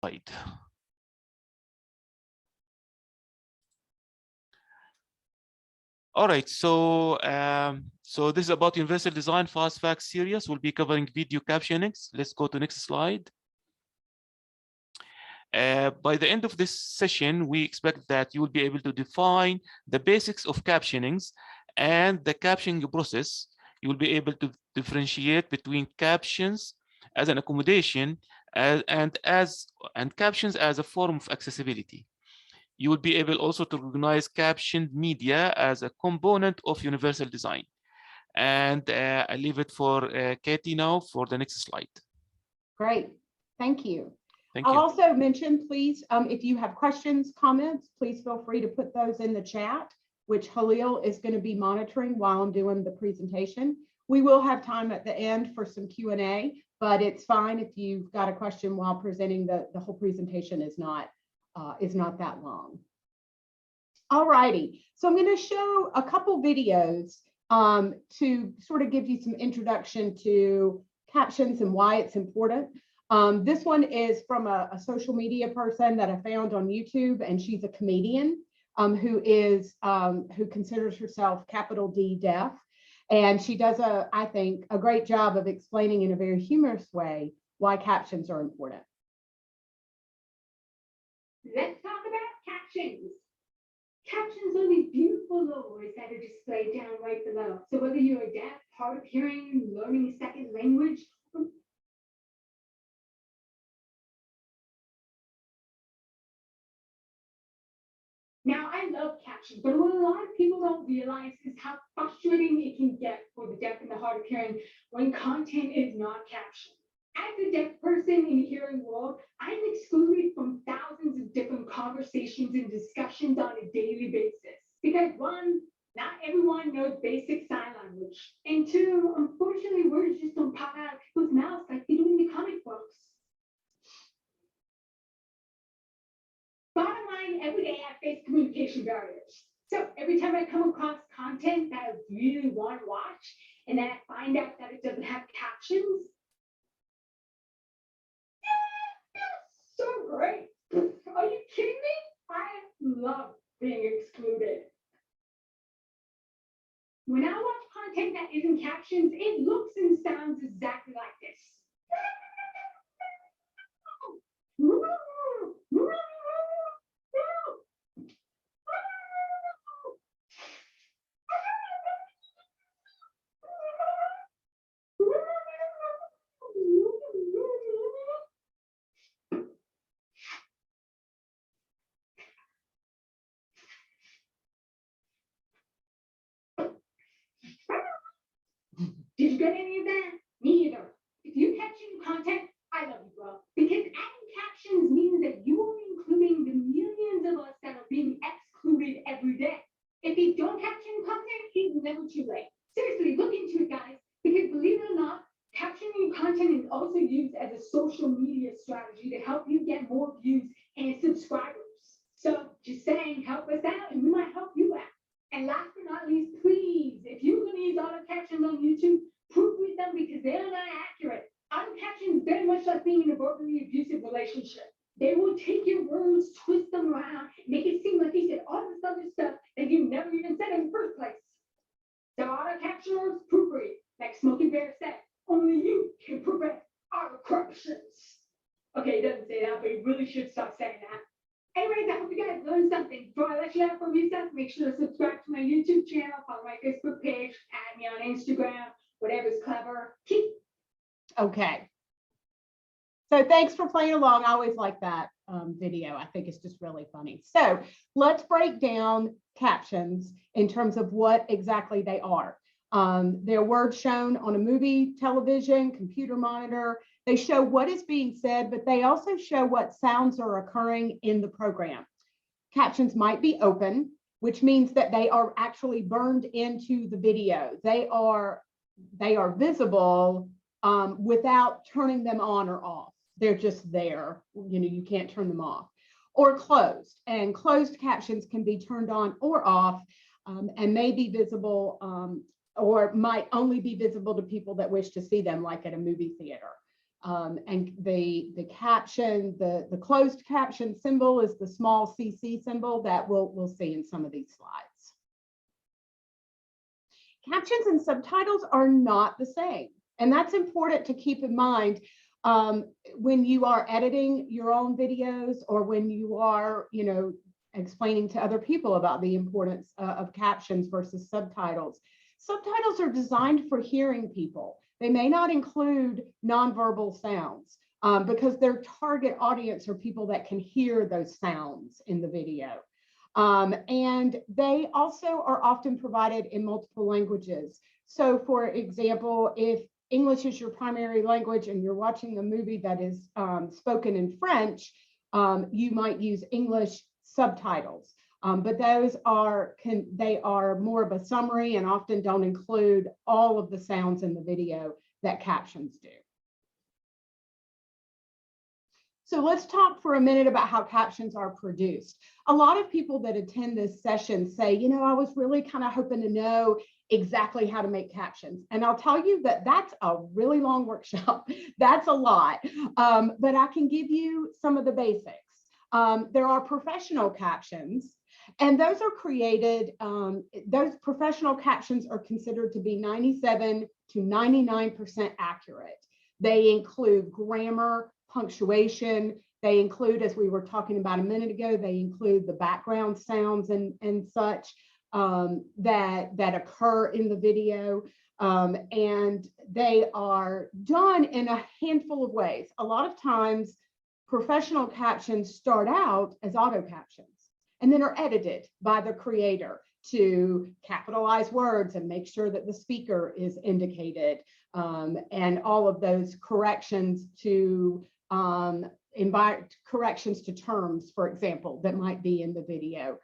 slide. All right, so this is about Universal Design Fast Facts series. We'll be covering video captionings. Let's go to next slide. By the end of this session, we expect that you will be able to define the basics of captionings and the captioning process. You will be able to differentiate between captions as an accommodation and captions as a form of accessibility. You will be able also to recognize captioned media as a component of universal design. And I leave it for Katie now for the next slide. Great, thank you. Thank I'll you. also mention, please, if you have questions, comments, please feel free to put those in the chat, which Halil is going to be monitoring while I'm doing the presentation. We will have time at the end for some Q&A, but it's fine if you've got a question while presenting. The whole presentation is not that long. All righty, so I'm going to show a couple videos to sort of give you some introduction to captions and why it's important. This one is from a social media person that I found on YouTube, and she's a comedian who considers herself capital D deaf. And she does, I think, a great job of explaining in a very humorous way why captions are important. Let's talk about captions. Captions are these beautiful logos that are displayed down right below. So whether you're deaf, hard of hearing, learning a second language, now, I love captions, but what a lot of people don't realize is how frustrating it can get for the deaf and the hard of hearing when content is not captioned. As a deaf person in the hearing world, I'm excluded from thousands of different conversations and discussions on a daily basis. Because one, not everyone knows basic sign language. And two, unfortunately, words just don't pop out of people's mouths like they do in the comic books. Bottom line, every day I face communication barriers. So every time I come across content that I really want to watch, and then I find out that it doesn't have captions, it feels so great. Are you kidding me? I love being excluded. When I watch content that isn't captions, it looks and sounds exactly like this. Did you get any of that? Me either. If you caption content, I love you, bro. Because adding captions means that you are including the millions of us that are being excluded every day. If you don't caption content, it's never too late. Seriously, look into it, guys. Because believe it or not, captioning content is also used as a social media strategy to help you get more views and subscribers. So just saying, help us out and we might help you out. And last but not least, please, if you're going to use auto captions on YouTube, proofread them because they're not accurate. Auto captions is very much like being in a verbally abusive relationship. They will take your words, twist them around, make it seem like you said all this other stuff that you never even said in the first place. So auto captioners, proofread. Like Smokey Bear said, only you can prevent auto corruptions. Okay, he doesn't say that, but he really should stop saying that. Anyways, I hope you guys learned something. Before I let you out for recess, make sure to subscribe to my YouTube channel, follow my Facebook page, add me on Instagram, whatever's clever. Okay. So thanks for playing along. I always like that video. I think it's just really funny. So let's break down captions in terms of what exactly they are. They're words shown on a movie, television, computer monitor. They show what is being said, but they also show what sounds are occurring in the program. Captions might be open, which means that they are actually burned into the video. They are visible without turning them on or off. They're just there. You know, you can't turn them off. Or closed, and closed captions can be turned on or off and may be visible or might only be visible to people that wish to see them, like at a movie theater. And the caption, the closed caption symbol is the small CC symbol that we'll see in some of these slides. Captions and subtitles are not the same. And that's important to keep in mind when you are editing your own videos, or when you are, explaining to other people about the importance of captions versus subtitles. Subtitles are designed for hearing people. They may not include nonverbal sounds because their target audience are people that can hear those sounds in the video. And they also are often provided in multiple languages. So for example, if English is your primary language and you're watching a movie that is spoken in French, you might use English subtitles. But those are more of a summary and often don't include all of the sounds in the video that captions do. So let's talk for a minute about how captions are produced. A lot of people that attend this session say, I was really kind of hoping to know exactly how to make captions. And I'll tell you that that's a really long workshop. That's a lot. But I can give you some of the basics. There are professional captions, and those are created, those professional captions are considered to be 97 to 99% accurate. They include grammar, punctuation. They include, as we were talking about a minute ago, they include the background sounds and such that occur in the video. And they are done in a handful of ways. A lot of times, professional captions start out as auto captions and then are edited by the creator to capitalize words and make sure that the speaker is indicated, and all of those corrections to corrections to terms, for example, that might be in the video.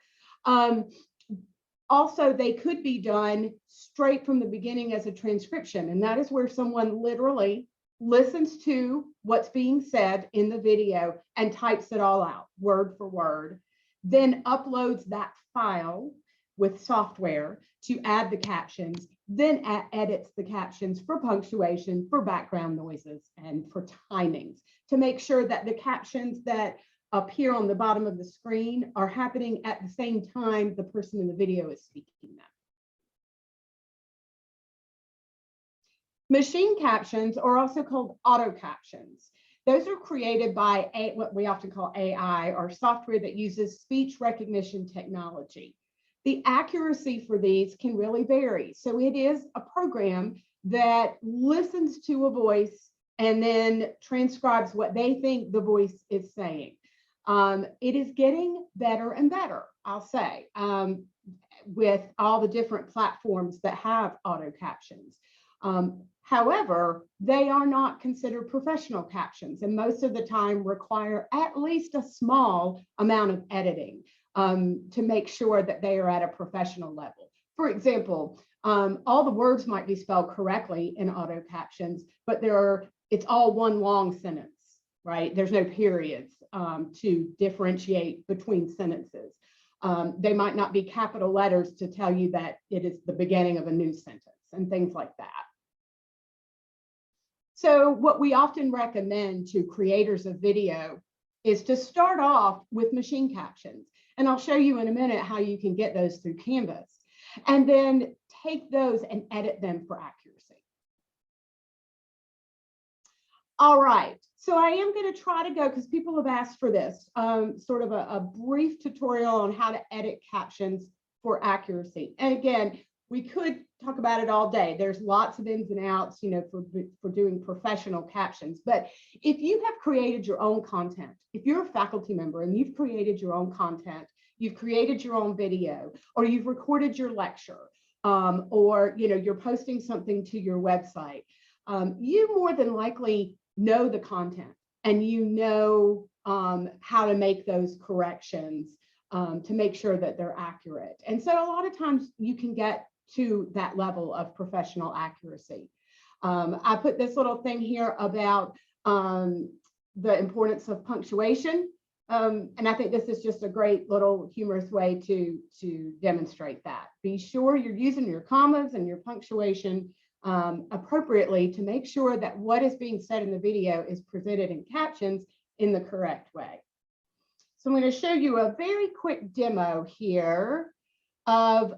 Also, they could be done straight from the beginning as a transcription, and that is where someone literally listens to what's being said in the video and types it all out, word for word, then uploads that file with software to add the captions, then edits the captions for punctuation, for background noises, and for timings to make sure that the captions that appear on the bottom of the screen are happening at the same time the person in the video is speaking them. Machine captions are also called auto captions. Those are created by what we often call AI, or software that uses speech recognition technology. The accuracy for these can really vary. So it is a program that listens to a voice and then transcribes what they think the voice is saying. It is getting better and better, I'll say, with all the different platforms that have auto captions. However, they are not considered professional captions, and most of the time require at least a small amount of editing to make sure that they are at a professional level. For example, all the words might be spelled correctly in auto captions, but it's all one long sentence, right? There's no periods to differentiate between sentences. They might not be capital letters to tell you that it is the beginning of a new sentence and things like that. So what we often recommend to creators of video is to start off with machine captions. And I'll show you in a minute how you can get those through Canvas. And then take those and edit them for accuracy. All right, so I am going to try to go, because people have asked for this, sort of a brief tutorial on how to edit captions for accuracy. And again, we could talk about it all day. There's lots of ins and outs, for doing professional captions. But if you have created your own content, if you're a faculty member and you've created your own content, you've created your own video, or you've recorded your lecture, or you're posting something to your website, you more than likely know the content and how to make those corrections to make sure that they're accurate. And so a lot of times you can get to that level of professional accuracy. I put this little thing here about the importance of punctuation. And I think this is just a great little humorous way to demonstrate that. Be sure you're using your commas and your punctuation appropriately to make sure that what is being said in the video is presented in captions in the correct way. So I'm going to show you a very quick demo here of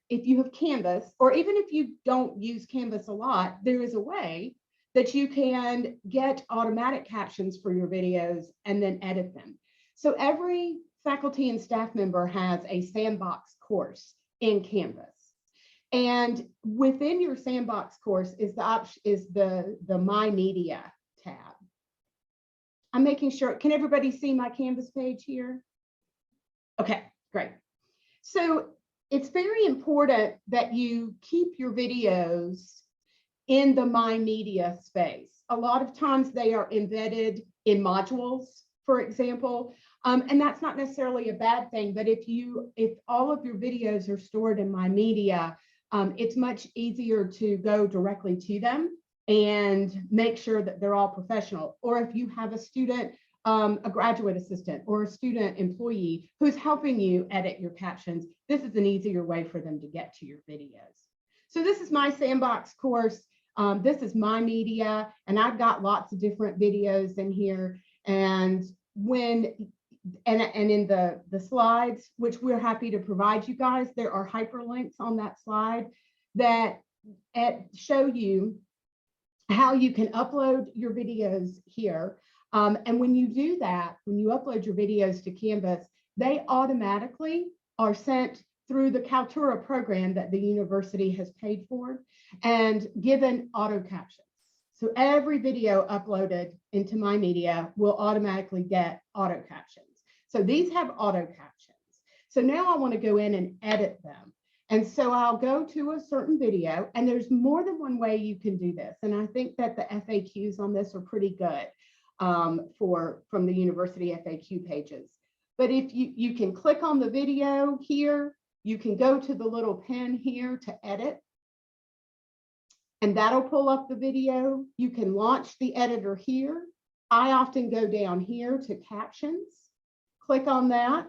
if you have Canvas, or even if you don't use Canvas a lot, there is a way that you can get automatic captions for your videos and then edit them. So every faculty and staff member has a sandbox course in Canvas. And within your sandbox course is the My Media tab. I'm making sure, can everybody see my Canvas page here? Okay, great. So it's very important that you keep your videos in the My Media space. A lot of times they are embedded in modules, for example, and that's not necessarily a bad thing, but if all of your videos are stored in My Media, it's much easier to go directly to them and make sure that they're all professional. Or if you have a student, a graduate assistant or a student employee who's helping you edit your captions, this is an easier way for them to get to your videos. So this is my sandbox course. This is My Media, and I've got lots of different videos in here. And in the slides, which we're happy to provide you guys, there are hyperlinks on that slide that show you how you can upload your videos here. And when you do that, when you upload your videos to Canvas, they automatically are sent through the Kaltura program that the university has paid for and given auto captions. So every video uploaded into My Media will automatically get auto captions. So these have auto captions. So now I want to go in and edit them. And so I'll go to a certain video, and there's more than one way you can do this. And I think that the FAQs on this are pretty good from the university FAQ pages. But if you can click on the video here, you can go to the little pen here to edit, and that'll pull up the video. You can launch the editor here. I often go down here to Captions, click on that.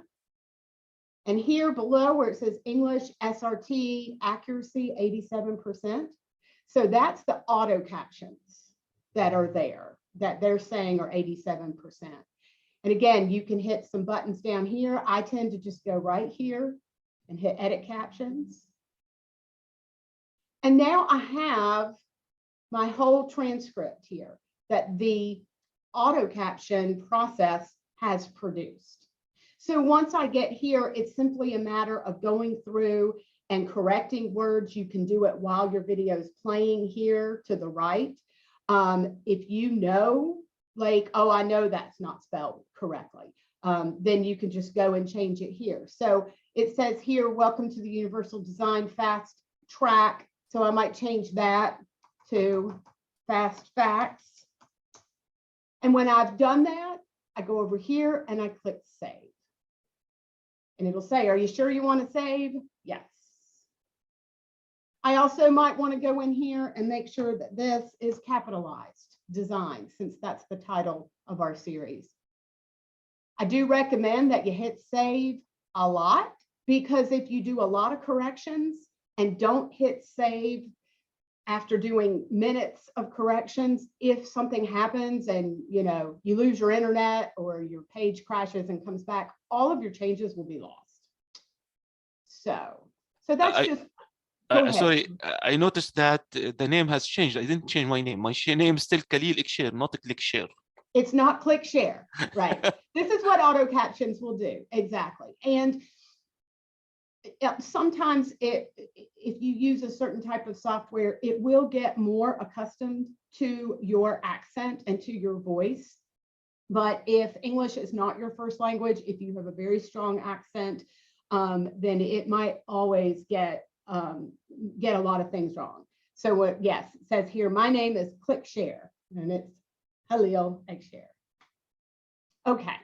And here below where it says English SRT accuracy 87%. So that's the auto captions that are there, that they're saying are 87%. And again, you can hit some buttons down here. I tend to just go right here and hit edit captions. And now I have my whole transcript here that the auto caption process has produced. So once I get here, it's simply a matter of going through and correcting words. You can do it while your video is playing here to the right. If you know, like, oh, I know that's not spelled correctly, then you can just go and change it here. So it says here, welcome to the Universal Design Fast Track. So I might change that to Fast Facts. And when I've done that, I go over here and I click Save. And it'll say, are you sure you want to save? Yes. I also might want to go in here and make sure that this is capitalized design, since that's the title of our series. I do recommend that you hit save a lot, because if you do a lot of corrections and don't hit save after doing minutes of corrections, if something happens and you lose your internet or your page crashes and comes back, all of your changes will be lost. So that's just sorry, I noticed that the name has changed. I didn't change my name. My name is still Khalil Ikshare, not Click Share. It's not Click Share, right? This is what auto captions will do, exactly. And sometimes if you use a certain type of software, it will get more accustomed to your accent and to your voice. But if English is not your first language, if you have a very strong accent, then it might always get a lot of things wrong. So yes, it says here, my name is Click Share, and it's Khalil Ikshare. Okay,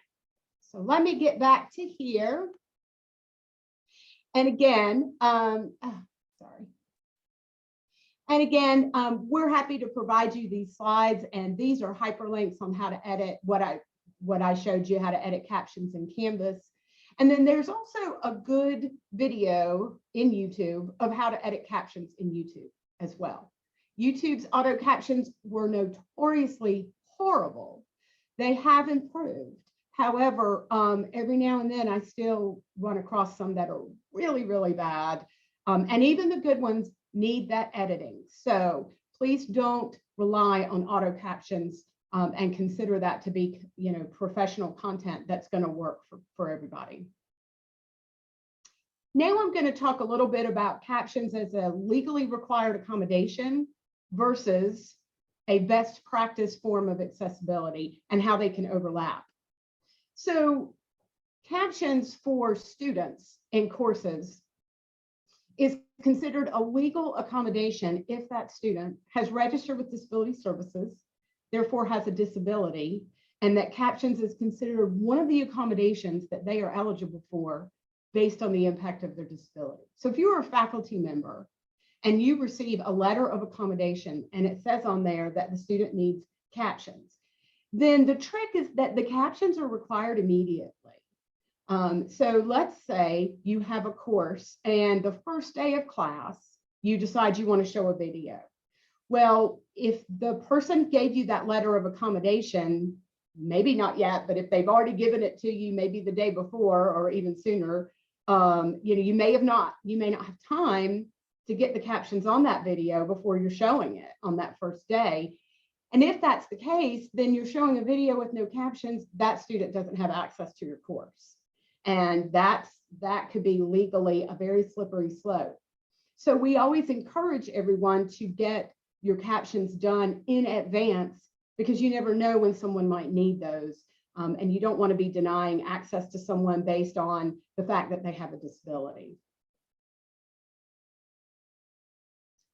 so let me get back to here. And again, we're happy to provide you these slides, and these are hyperlinks on how to edit what I showed you, how to edit captions in Canvas. And then there's also a good video in YouTube of how to edit captions in YouTube as well. YouTube's auto captions were notoriously horrible. They have improved. However, every now and then I still run across some that are really, really bad. And even the good ones need that editing. So please don't rely on auto captions and consider that to be, professional content that's going to work for everybody. Now I'm going to talk a little bit about captions as a legally required accommodation versus a best practice form of accessibility and how they can overlap. So captions for students in courses is considered a legal accommodation if that student has registered with Disability Services, therefore has a disability, and that captions is considered one of the accommodations that they are eligible for based on the impact of their disability. So if you are a faculty member and you receive a letter of accommodation and it says on there that the student needs captions, then the trick is that the captions are required immediately. So let's say you have a course and the first day of class, you decide you want to show a video. Well, if the person gave you that letter of accommodation, maybe not yet, but if they've already given it to you, maybe the day before or even sooner, you may not have time to get the captions on that video before you're showing it on that first day. And if that's the case, then you're showing a video with no captions, that student doesn't have access to your course. And that could be legally a very slippery slope. So we always encourage everyone to get your captions done in advance because you never know when someone might need those. And you don't want to be denying access to someone based on the fact that they have a disability.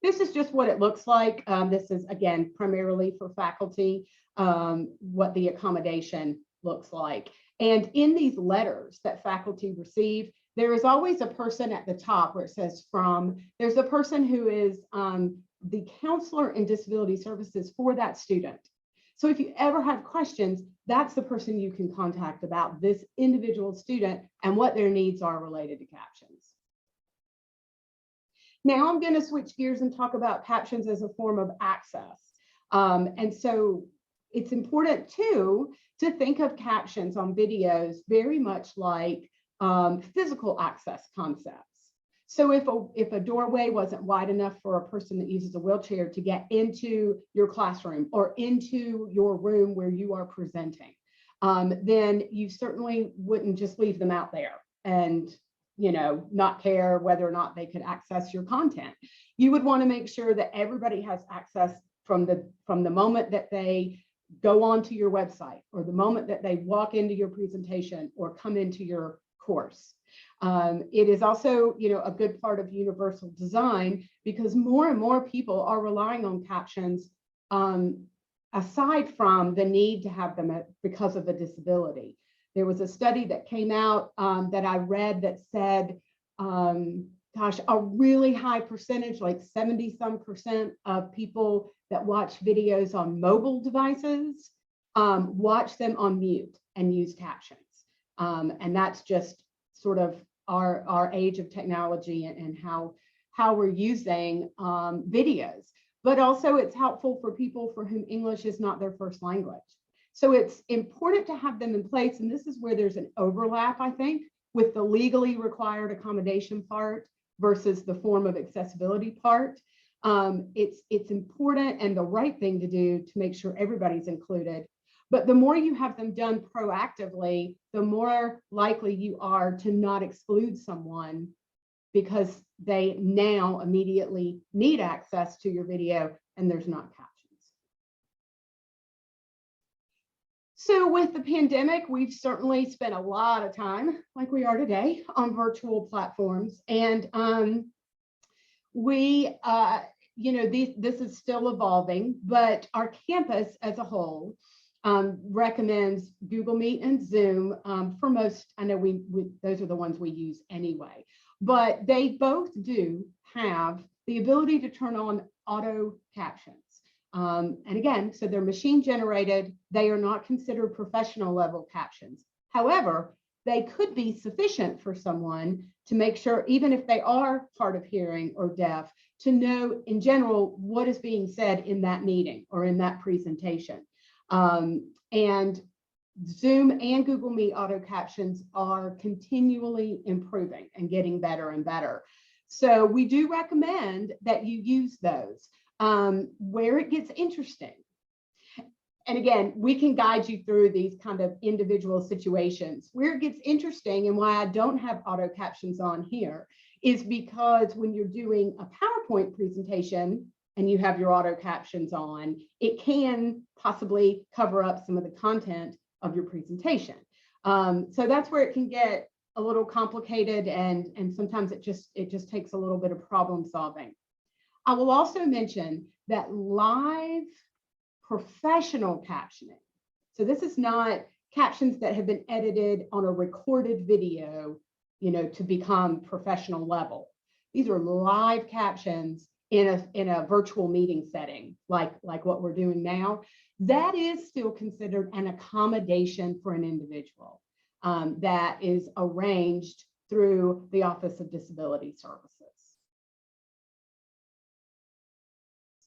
This is just what it looks like. This is, again, primarily for faculty, what the accommodation looks like. And in these letters that faculty receive, there is always a person at the top where it says from. There's a person who is the counselor in disability services for that student. So if you ever have questions, that's the person you can contact about this individual student and what their needs are related to captions. Now I'm going to switch gears and talk about captions as a form of access. And so it's important too to think of captions on videos very much like physical access concepts. So if a doorway wasn't wide enough for a person that uses a wheelchair to get into your classroom or into your room where you are presenting, then you certainly wouldn't just leave them out there and not care whether or not they could access your content. You would want to make sure that everybody has access from the moment that they go onto your website or the moment that they walk into your presentation or come into your course. It is also, a good part of universal design because more and more people are relying on captions aside from the need to have them because of a disability. There was a study that came out that I read that said, a really high percentage, like 70-some% of people that watch videos on mobile devices watch them on mute and use captions. And that's just sort of our age of technology and how we're using videos. But also it's helpful for people for whom English is not their first language. So it's important to have them in place. And this is where there's an overlap, I think, with the legally required accommodation part versus the form of accessibility part. It's important and the right thing to do to make sure everybody's included. But the more you have them done proactively, the more likely you are to not exclude someone because they now immediately need access to your video and there's not captions. So with the pandemic, we've certainly spent a lot of time, like we are today, on virtual platforms. And this is still evolving, but our campus as a whole recommends Google Meet and Zoom for most. I know those are the ones we use anyway, but they both do have the ability to turn on auto captions. And again, so they're machine generated. They are not considered professional level captions. However, they could be sufficient for someone to make sure, even if they are hard of hearing or deaf, to know in general what is being said in that meeting or in that presentation. And Zoom and Google Meet auto captions are continually improving and getting better and better. So we do recommend that you use those where it gets interesting. And again, we can guide you through these kind of individual situations. Where it gets interesting and why I don't have auto captions on here is because when you're doing a PowerPoint presentation and you have your auto captions on, it can possibly cover up some of the content of your presentation. So that's where it can get a little complicated, and sometimes it just takes a little bit of problem solving. I will also mention that live professional captioning. So this is not captions that have been edited on a recorded video, to become professional level. These are live captions in a virtual meeting setting, like what we're doing now. That is still considered an accommodation for an individual that is arranged through the Office of Disability Services.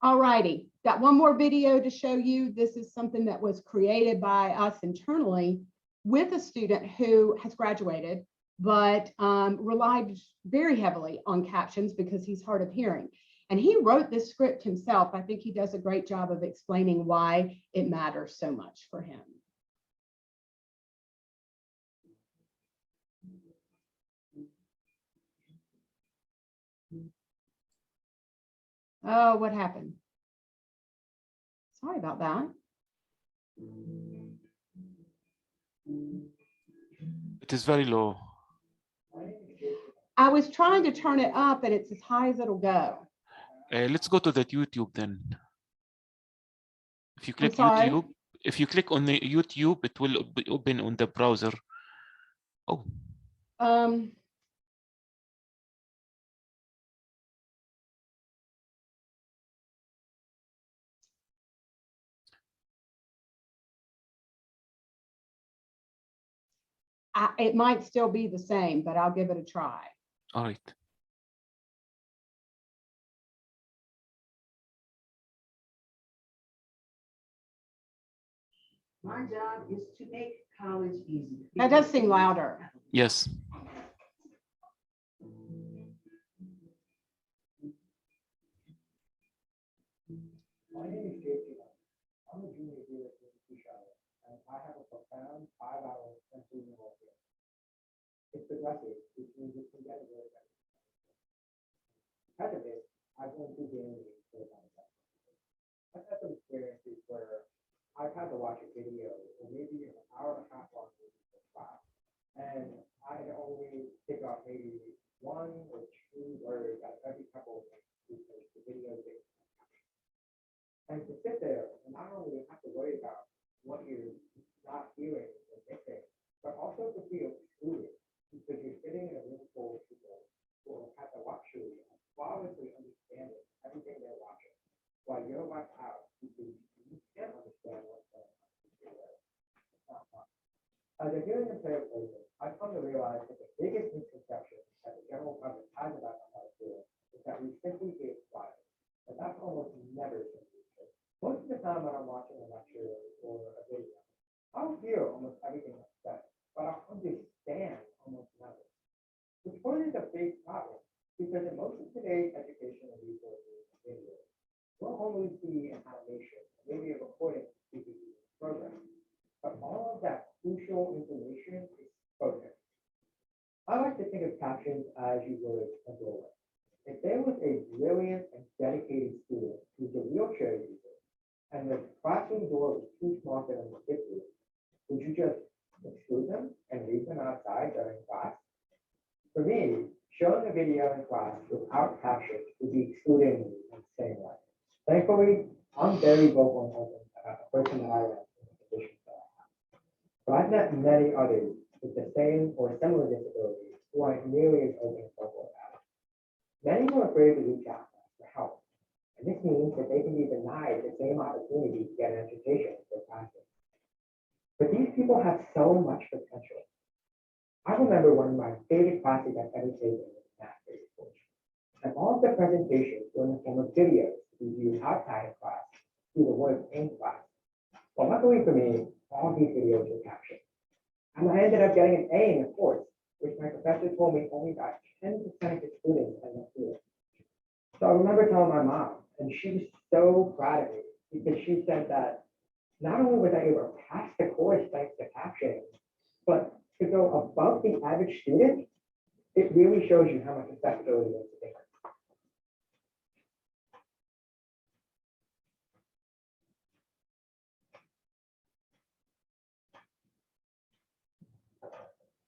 All righty, got one more video to show you. This is something that was created by us internally with a student who has graduated, but relied very heavily on captions because he's hard of hearing. And he wrote this script himself. I think he does a great job of explaining why it matters so much for him. Oh, what happened? Sorry about that. It is very low. I was trying to turn it up and it's as high as it'll go. Let's go to the YouTube then. If you click sorry? YouTube, if you click on the YouTube, it will be open on the browser. Oh. It might still be the same, but I'll give it a try. All right. My job is to make college easier. That does seem louder. Yes. My name is JP. I'm a junior here at the Charlotte, and I have a profound 5-hour sensory neural field. It's progressive, which means it can get really better. Because of this, I've learned through daily for myself. I've had some experiences where I've had to watch a video or maybe an hour and a half long movie for class, and I only pick up maybe 1 or 2 words out of every couple of minutes because the video is. And to sit there and not only have to worry about what you're not hearing or missing, but also to feel excluded because you're sitting in a room full of people who have the luxury of flawlessly understanding everything they're watching, while you're left out because you can't understand what's going on. It's not fun. As a hearing impaired person, I've come to realize that the biggest misconception that the general public has about the hard hearing is that we simply hear quiet, and that's almost never true. Most of the time when I'm watching a lecture or a video, I'll hear almost everything that's said, but I'll understand almost nothing. Which poses a big problem because in most of today's educational resources and videos, we'll only see an animation, maybe a recording of the program. But all of that crucial information is spoken. I like to think of captions as you would a doorway. If there was a brilliant and dedicated student who's a wheelchair user, and the classroom door was too small for them to fit through, would you just exclude them and leave them outside during class? For me, showing a video in class without captions would be excluding me in the same way. Thankfully, I'm very vocal and open about the person that I am and the conditions that I have. But I've met many others with the same or similar disabilities who aren't nearly as open and vocal about it. Many are afraid to reach out for help. And this means that they can be denied the same opportunity to get an education as their classmates. But these people have so much potential. I remember one of my favorite classes I've ever taken was math grade school. And all of the presentations were in the form of videos we viewed outside of class through the words in class. Well, luckily for me, all of these videos were captioned. And I ended up getting an A in the course, which my professor told me only about 10% of the students ended up doing. So I remember telling my mom, and she was so proud of me because she said that not only was I able to pass the course thanks to captioning, but to go above the average student, it really shows you how much accessibility makes a difference.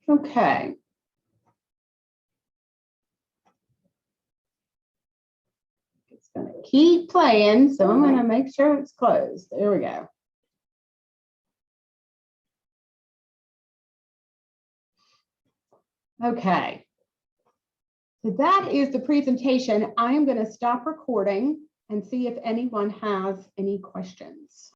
Okay. It's going to keep playing, so I'm going to make sure it's closed. There we go. Okay. So that is the presentation. I am going to stop recording and see if anyone has any questions.